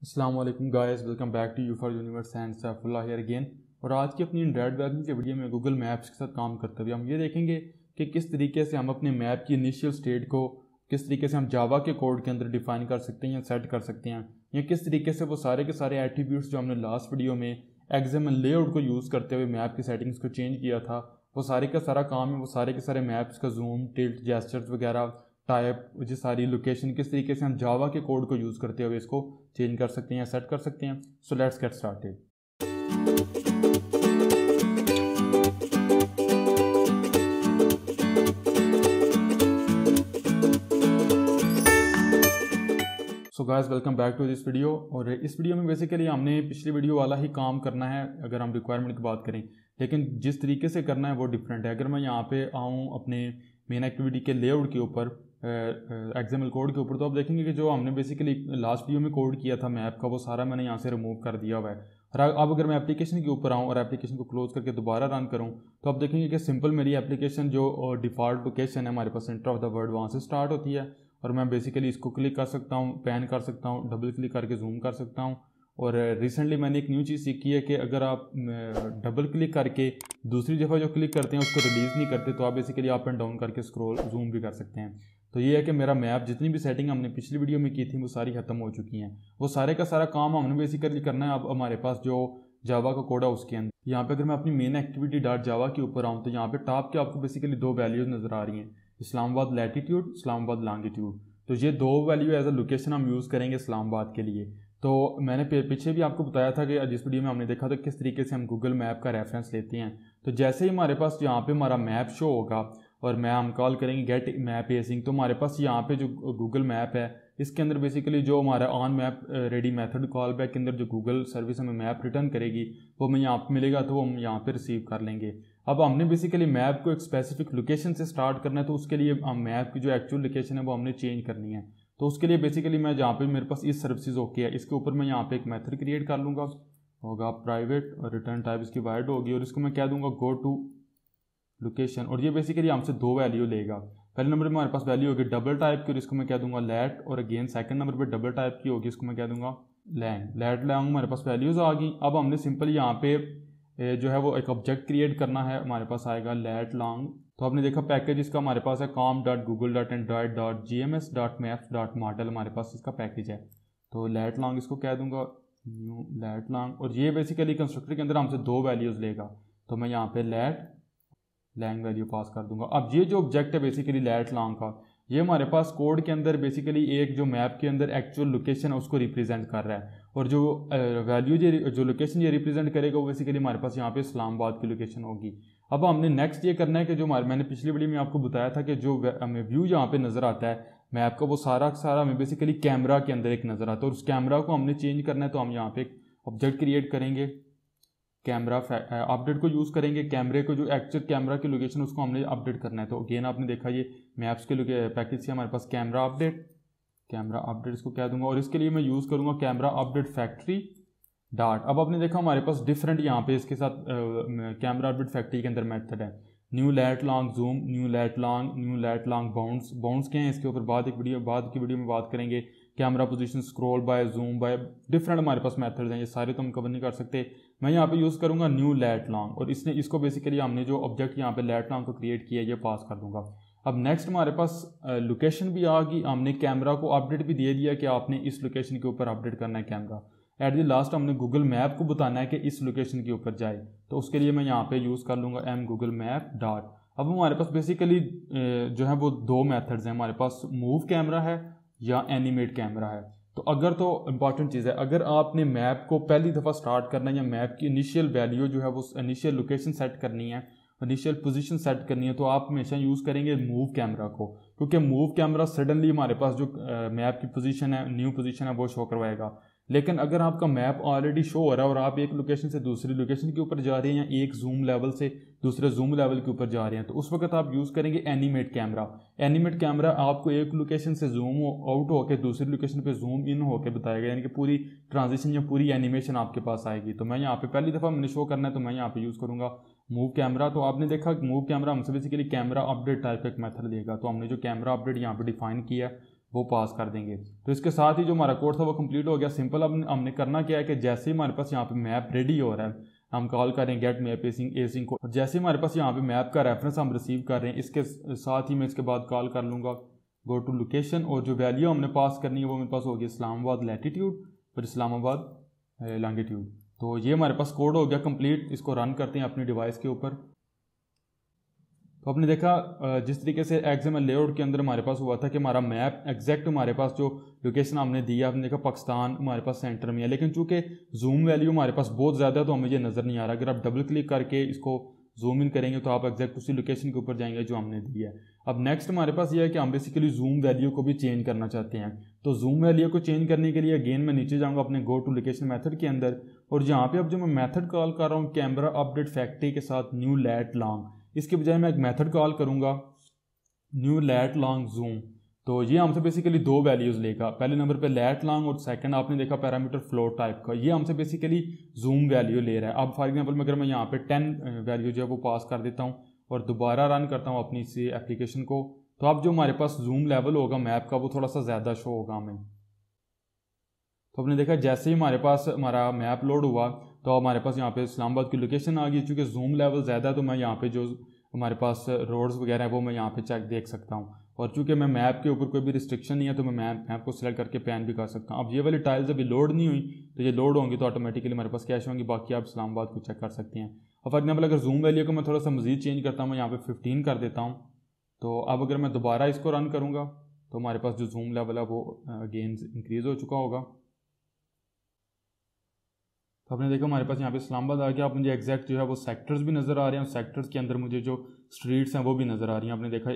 अस्सलाम वालेकुम guys, welcome back to you for universe and Saifullah here again. और आज की अपनी एंड्रॉइड बैकिंग के वीडियो में गूगल मैप्स के साथ काम करते हुए हम ये देखेंगे कि किस तरीके से हम अपने मैप की इनिशियल स्टेट को किस तरीके से हम जावा के कोड के अंदर डिफाइन कर सकते हैं या सेट कर सकते हैं, या किस तरीके से वो सारे के सारे एट्रीब्यूट्स जो हमने लास्ट वीडियो में एक्सएमएल लेआउट को यूज़ करते हुए मैप की सेटिंग्स को चेंज किया था, वो सारे का सारा काम है वो सारे के सारे मैप्स का जूम, टिल्ट, जेस्चर्स वगैरह, टाइप, ये सारी लोकेशन किस तरीके से हम जावा के कोड को यूज़ करते हुए इसको चेंज कर सकते हैं या सेट कर सकते हैं। So let's get started. So guys, welcome back to this video. और इस वीडियो में बेसिकली हमने पिछली वीडियो वाला ही काम करना है अगर हम रिक्वायरमेंट की बात करें, लेकिन जिस तरीके से करना है वो डिफरेंट है। अगर मैं यहाँ पे आऊँ अपने मेन एक्टिविटी के लेआउट के ऊपर, एक्सएमएल कोड के ऊपर, तो आप देखेंगे कि जो हमने बेसिकली लास्ट वीडियो में कोड किया था मैप का वो सारा मैंने यहाँ से रिमूव कर दिया हुआ है। और अब अगर मैं एप्लीकेशन के ऊपर आऊँ और एप्लीकेशन को क्लोज करके दोबारा रन करूँ तो आप देखेंगे कि सिंपल मेरी एप्लीकेशन जो डिफ़ॉल्ट लोकेशन है हमारे पास सेंटर ऑफ द वर्ल्ड वहाँ से स्टार्ट होती है। और मैं बेसिकली इसको क्लिक कर सकता हूँ, पैन कर सकता हूँ, डबल क्लिक करके जूम कर सकता हूँ। और रिसेंटली मैंने एक न्यू चीज़ सीखी है कि अगर आप डबल क्लिक करके दूसरी दफ़ा जो क्लिक करते हैं उसको रिलीज़ नहीं करते तो आप बेसिकली अप एंड डाउन करके स्क्रॉल जूम भी कर सकते हैं। तो ये है कि मेरा मैप जितनी भी सेटिंग हमने पिछली वीडियो में की थी वो सारी ख़त्म हो चुकी हैं। वो सारे का सारा काम हमने बेसिकली करना है अब हमारे पास जो जावा का कोड है उसके अंदर। यहाँ पे अगर मैं अपनी मेन एक्टिविटी डॉट जावा के ऊपर आऊँ तो यहाँ पे टॉप के आपको बेसिकली दो वैल्यूज़ नज़र आ रही हैं, इस्लामाबाद लैटिट्यूड, इस्लामाबाद लॉन्गिट्यूड। तो ये दो वैल्यू एज अ लोकेशन हम यूज़ करेंगे इस्लामाबाद के लिए। तो मैंने पीछे भी आपको बताया था कि जिस वीडियो में हमने देखा था किस तरीके से हम गूगल मैप का रेफरेंस लेते हैं। तो जैसे ही हमारे पास यहाँ पे हमारा मैप शो होगा और मैं हम कॉल करेंगे गेट मैप एसिंग, तो हमारे पास यहाँ पे जो गूगल मैप है इसके अंदर बेसिकली जो हमारा on map ready method call back के अंदर जो गूगल सर्विस हमें मैप रिटर्न करेगी वो हमें यहाँ पर मिलेगा, तो वो हम यहाँ पर रिसीव कर लेंगे। अब हमने बेसिकली मैप को एक स्पेसिफिक लोकेशन से स्टार्ट करना है, तो उसके लिए हम मैप की जो एक्चुअल लोकेशन है वो हमने चेंज करनी है। तो उसके लिए बेसिकली मैं जहाँ पे मेरे पास इस सर्विसेज ओके है इसके ऊपर मैं यहाँ पे एक मेथड क्रिएट कर लूँगा, होगा प्राइवेट, और रिटर्न टाइप इसकी वाइड होगी, और इसको मैं क्या दूंगा गो टू लोकेशन। और ये बेसिकली हमसे दो वैल्यू लेगा। पहले नंबर पे हमारे पास वैल्यू होगी डबल टाइप की और इसको मैं क्या दूंगा लेट, और अगेन सेकंड नंबर पे डबल टाइप की होगी इसको मैं क्या दूंगा लैंग। लेट लैंग हमारे पास वैल्यूज़ आ गई। अब हमने सिंपल यहाँ पे जो है वो एक ऑब्जेक्ट क्रिएट करना है, हमारे पास आएगा लेट लॉन्ग। तो आपने देखा पैकेज इसका हमारे पास है com.google.android.gms.maps.model, हमारे पास इसका पैकेज है। तो लेट लॉन्ग इसको कह दूंगा न्यू लेट लॉन्ग, और ये बेसिकली कंस्ट्रक्टर के अंदर हमसे दो वैल्यूज़ लेगा। तो मैं यहाँ पे लेट लैंग वैल्यू पास कर दूंगा। अब ये जो ऑब्जेक्ट है बेसिकली लेट लॉन्ग का, ये हमारे पास कोड के अंदर बेसिकली एक जो मैप के अंदर एक्चुअल लोकेशन है उसको रिप्रेजेंट कर रहा है, और जो वैल्यू जो लोकेशन ये रिप्रेजेंट करेगा वो बेसिकली हमारे पास यहाँ पे इस्लामाबाद की लोकेशन होगी। अब हमने नेक्स्ट ये करना है कि जो मैंने पिछली वीडियो में आपको बताया था कि जो हमें व्यू यहाँ पे नज़र आता है मैप का वो सारा हमें बेसिकली कैमरा के अंदर एक नज़र आता है, और उस कैमरा को हमने चेंज करना है। तो हम यहाँ पे एक ऑब्जेक्ट क्रिएट करेंगे, कैमरा अपडेट को यूज़ करेंगे, कैमरे को जो एक्चुअल कैमरा की लोकेशन उसको हमने अपडेट करना है। तो अगेन आपने देखा ये मैप्स के पैकेज से हमारे पास कैमरा अपडेट इसको क्या दूंगा, और इसके लिए मैं यूज़ करूँगा कैमरा अपडेट फैक्ट्री डॉट। अब आपने देखा हमारे पास डिफरेंट यहाँ पे इसके साथ कैमरा अपडेट फैक्ट्री के अंदर मेथड है new lat long zoom, new lat long bounds क्या हैं इसके ऊपर बाद की वीडियो में बात करेंगे। Camera position, scroll by, zoom by, different हमारे पास मेथड्स हैं, ये सारे तो हम कवर नहीं कर सकते। मैं यहाँ पे यूज़ करूँगा न्यू लेट लॉन्ग, और इसको बेसिकली हमने जो ऑब्जेक्ट यहाँ पे लेट लॉन्ग को क्रिएट किया है ये पास कर दूंगा। अब नेक्स्ट हमारे पास लोकेशन भी आ गई, हमने कैमरा को अपडेट भी दे दिया कि आपने इस लोकेशन के ऊपर अपडेट करना है कैमरा। एट द लास्ट हमने गूगल मैप को बताना है कि इस लोकेशन के ऊपर जाए, तो उसके लिए मैं यहाँ पे यूज़ कर लूँगा एम गूगल मैप डॉट। अब हमारे पास बेसिकली जो है वो दो मेथड्स हैं, हमारे पास मूव कैमरा है या एनिमेट कैमरा है। तो इम्पॉर्टेंट चीज़ है, अगर आपने मैप को पहली दफ़ा स्टार्ट करना है या मैप की इनिशियल वैल्यू जो है वो इनिशियल लोकेशन सेट करनी है, इनिशियल पोजीशन सेट करनी है, तो आप हमेशा यूज़ करेंगे मूव कैमरा को, क्योंकि मूव कैमरा सडनली हमारे पास जो मैप की पोजीशन है, न्यू पोजीशन है वो शो करवाएगा। लेकिन अगर आपका मैप ऑलरेडी शो हो रहा है और आप एक लोकेशन से दूसरी लोकेशन के ऊपर जा रहे हैं या एक जूम लेवल से दूसरे जूम लेवल के ऊपर जा रहे हैं, तो उस वक्त आप यूज़ करेंगे एनिमेट कैमरा। एनिमेट कैमरा आपको एक लोकेशन से जूम आउट होकर दूसरी लोकेशन पे जूम इन होकर बताएगा, यानी कि पूरी ट्रांजिशन या पूरी एनिमेशन आपके पास आएगी। तो मैं यहाँ पे पहली दफ़ा मैंने शो करना है तो मैं यहाँ पे यूज़ करूँगा मूव कैमरा। तो आपने देखा मूव कैमरा हमसे बेसिकली कैमरा अपडेट टाइप का एक मेथड देगा। तो हमने जो कैमरा अपडेट यहाँ पे डिफाइन किया वो पास कर देंगे। तो इसके साथ ही जो हमारा कोड था वो कंप्लीट हो गया। सिंपल अब हमने करना क्या है कि जैसे ही हमारे पास यहाँ पे मैप रेडी हो रहा है, हम कॉल करें गेट मैप एसिंग को, और जैसे ही हमारे पास यहाँ पे मैप का रेफरेंस हम रिसीव कर रहे हैं, इसके साथ ही मैं इसके बाद कॉल कर लूँगा गो टू लोकेशन, और जो वैल्यू हमने पास करनी है वो मेरे पास होगी इस्लामाबाद लैटिट्यूड और इस्लामाबाद लॉन्गिट्यूड। तो ये हमारे पास कोड हो गया कंप्लीट। इसको रन करते हैं अपनी डिवाइस के ऊपर। तो आपने देखा जिस तरीके से XML लेआउट के अंदर हमारे पास हुआ था कि हमारा मैप एग्जैक्ट हमारे पास जो लोकेशन हमने दिया, आपने देखा पाकिस्तान हमारे पास सेंटर में है, लेकिन चूंकि जूम वैल्यू हमारे पास बहुत ज़्यादा है तो हमें ये नज़र नहीं आ रहा। अगर आप डबल क्लिक करके इसको जूम इन करेंगे तो आप एग्जैक्ट उसी लोकेशन के ऊपर जाएंगे जो हमने दी है। अब नेक्स्ट हमारे पास ये है कि हम बेसिकली जूम वैल्यू को भी चेंज करना चाहते हैं। तो जूम वैल्यू को चेंज करने के लिए अगेन मैं नीचे जाऊँगा अपने गो टू लोकेशन मेथड के अंदर, और यहाँ पे अब जो मैं मेथड कॉल कर रहा हूँ कैमरा अपडेट फैक्ट्री के साथ न्यू लैट लॉन्ग, इसके बजाय मैं एक मेथड कॉल करूँगा न्यू लैट लॉन्ग जूम। तो ये हमसे बेसिकली दो वैल्यूज़ लेगा, पहले नंबर पे लैट लॉन्ग और सेकंड आपने देखा पैरामीटर फ्लोट टाइप का, ये हमसे बेसिकली जूम वैल्यू ले रहा है। अब फॉर एग्जांपल अगर मैं यहाँ पे 10 वैल्यू जो है वो पास कर देता हूँ और दोबारा रन करता हूँ अपनी इसी एप्लीकेशन को, तो अब जो हमारे पास जूम लेवल होगा मैप का वो थोड़ा सा ज़्यादा शो होगा हमें। तो आपने देखा जैसे ही हमारे पास हमारा मैप लोड हुआ तो हमारे पास यहाँ पे इस्लामाबाद की लोकेशन आ गई। चूँकि जूम लेवल ज़्यादा है तो मैं यहाँ पे जो हमारे पास रोड्स वगैरह है वो मैं यहाँ पे चेक देख सकता हूँ, और चूँकि मैं मैप के ऊपर कोई भी रिस्ट्रिक्शन नहीं है तो मैं मैप को सिलेक्ट करके पैन भी कर सकता हूँ। अब ये वाली टाइल्स अभी लोड नहीं हुई, तो ये लोड होंगी तो ऑटोमेटिकली हमारे पास कैश होंगी, बाकी आप इस्लामाबाद को चेक कर सकते हैं। अब फॉर एग्जाम्पल अगर जूम वैल्यू को मैं थोड़ा सा मज़ीद चेंज करता हूँ, मैं यहाँ पर 15 कर देता हूँ, तो अब अगर मैं दोबारा इसको रन करूँगा तो हमारे पास जो जूम लेवल है वो अगेन इंक्रीज़ हो चुका होगा। तो आपने देखा हमारे पास यहाँ पे इस्लामाबाद आ गया। अब मुझे एग्जैक्ट जो है वो सेक्टर्स भी नज़र आ रहे हैं, सेक्टर्स के अंदर मुझे जो स्ट्रीट्स हैं वो भी नज़र आ रही हैं। आपने देखा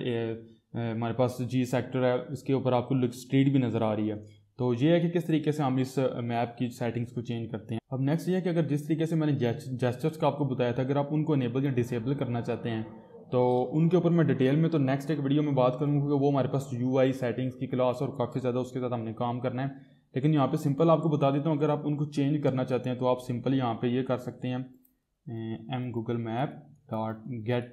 हमारे पास जी सेक्टर है, इसके ऊपर आपको स्ट्रीट भी नज़र आ रही है। तो ये है कि किस तरीके से हम इस मैप की सेटिंग्स को चेंज करते हैं। अब नेक्स्ट ये है कि अगर जिस तरीके से मैंने जेस्चर्स का आपको बताया था, अगर आप उनको इनेबल या डिसेबल करना चाहते हैं तो उनके ऊपर मैं डिटेल में तो नेक्स्ट एक वीडियो में बात करूँगा, क्योंकि वो हमारे पास UI सेटिंग्स की क्लास और काफ़ी ज़्यादा उसके साथ हमने काम करना है। लेकिन यहाँ पे सिंपल आपको बता देता हूँ, अगर आप उनको चेंज करना चाहते हैं तो आप सिंपल यहाँ पे ये कर सकते हैं mgooglemap.get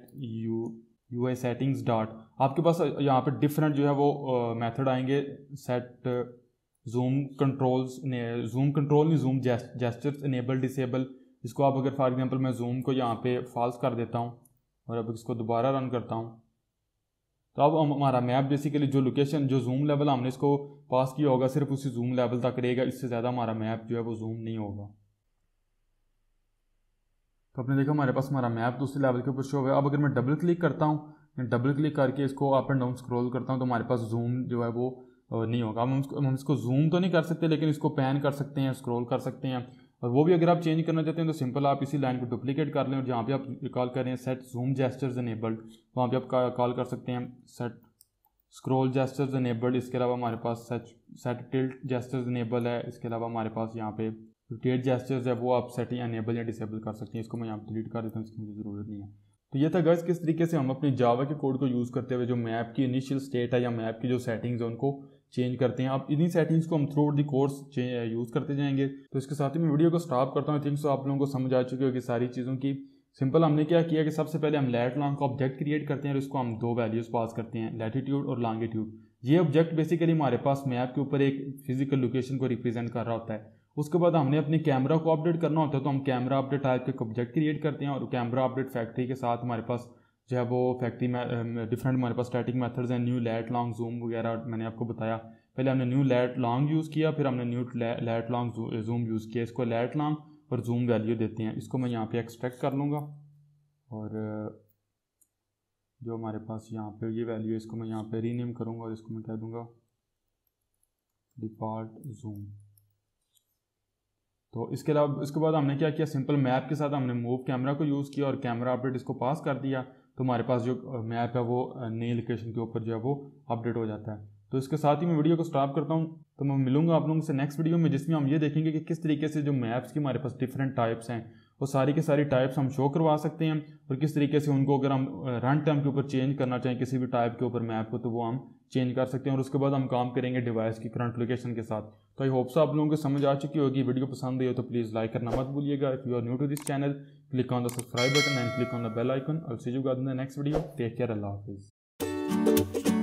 UI settings. आपके पास यहाँ पे डिफरेंट जो है वो मेथड आएंगे, set zoom gestures enable disable. इसको आप अगर फॉर एग्जांपल मैं जूम को यहाँ पे फॉल्स कर देता हूँ और अब इसको दोबारा रन करता हूँ, तो अब हमारा मैप बेसिकली जो लोकेशन जो जूम लेवल हमने इसको पास किया होगा सिर्फ उसी जूम लेवल तक रहेगा, इससे ज़्यादा हमारा मैप जो है वो जूम नहीं होगा। तो आपने देखा हमारे पास हमारा मैप दूसरे लेवल के ऊपर शो हुआ है। अब अगर मैं डबल क्लिक करता हूँ, डबल क्लिक करके इसको अप एंड डाउन स्क्रॉल करता हूँ तो हमारे पास जूम जो है वो नहीं होगा। हम इसको जूम तो नहीं कर सकते, लेकिन इसको पैन कर सकते हैं, स्क्रॉल कर सकते हैं, और वो भी अगर आप चेंज करना चाहते हैं तो सिंपल आप इसी लाइन को डुप्लीकेट कर लें और जहाँ पे आप कॉल कर रहे हैं सेट जूम जेस्चर्स इनेबल्ड, वहाँ पे आप कॉल कर सकते हैं सेट स्क्रॉल जेस्चर्स इनेबल्ड। इसके अलावा हमारे पास सेट टिल्ट जेस्चर्स इनेबल है। इसके अलावा हमारे पास यहाँ पे रोटेट जेस्चर्स है, वो आप सेटिंग इनेबल या डिसेबल कर सकते हैं। इसको मैं यहाँ पे डिलीट कर देता हूँ, इसकी मुझे ज़रूरत नहीं है। तो ये था गाइस किस तरीके से हम अपनी जावा के कोड को यूज़ करते हुए जो मैप की इनिशियल स्टेट है या मैप की जो सेटिंग्स है उनको चेंज करते हैं। अब इन्हीं सेटिंग्स को हम through out the course use करते जाएंगे। तो इसके साथ ही मैं वीडियो को स्टॉप करता हूँ। आई थिंक सो आप लोगों को समझ आ चुकी होगी सारी चीज़ों की। सिंपल हमने क्या किया कि सबसे पहले हम लैट लॉन्ग का ऑब्जेक्ट क्रिएट करते हैं और इसको हम दो वैल्यूज़ पास करते हैं, लैटिट्यूड और लॉन्गिट्यूड। ये ऑब्जेक्ट बेसिकली हमारे पास मैप के ऊपर एक फिजिकल लोकेशन को रिप्रेजेंट कर रहा होता है। उसके बाद हमने अपनी कैमरा को अपडेट करना होता है, तो हम कैमरा अपडेट टाइप के ऑब्जेक्ट क्रिएट करते हैं और कैमरा अपडेट फैक्ट्री के साथ हमारे पास जो है वो फैक्ट्री में डिफरेंट हमारे पास स्टैटिक मेथड्स हैं, न्यू लैट लॉन्ग जूम वगैरह मैंने आपको बताया। पहले हमने न्यू लैट लॉन्ग यूज़ किया, फिर हमने new lat long zoom use किया। इसको लैट लॉन्ग और जूम वैल्यू देते हैं। इसको मैं यहाँ पे एक्सट्रैक्ट कर लूँगा और जो हमारे पास यहाँ पे ये वैल्यू है इसको मैं यहाँ पे रीनेम करूँगा और इसको मैं कह दूँगा डिफ़ॉल्ट जूम। तो इसके अलावा इसके बाद हमने क्या किया, सिंपल मैप के साथ हमने मूव कैमरा को यूज़ किया और कैमरा अपडेट इसको पास कर दिया, तो हमारे पास जो मैप है वो नई लोकेशन के ऊपर जो है वो अपडेट हो जाता है। तो इसके साथ ही मैं वीडियो को स्टॉप करता हूँ। तो मैं मिलूंगा आप लोगों से नेक्स्ट वीडियो में, जिसमें हम ये देखेंगे कि किस तरीके से जो मैप्स की हमारे पास डिफरेंट टाइप्स हैं वो सारी के सारी टाइप्स हम शो करवा सकते हैं, और किस तरीके से उनको अगर हम रन टाइम के ऊपर चेंज करना चाहें किसी भी टाइप के ऊपर मैप को, तो वो हम चेंज कर सकते हैं। और उसके बाद हम काम करेंगे डिवाइस की करंट लोकेशन के साथ। तो आई होप सो आप लोगों को समझ आ चुकी होगी। वीडियो पसंद आई हो तो प्लीज़ लाइक करना मत भूलिएगा। If you are new to this channel, click on the subscribe button and click on the bell icon. I will see you guys in the next video. Take care, अल्लाह हाफिज़।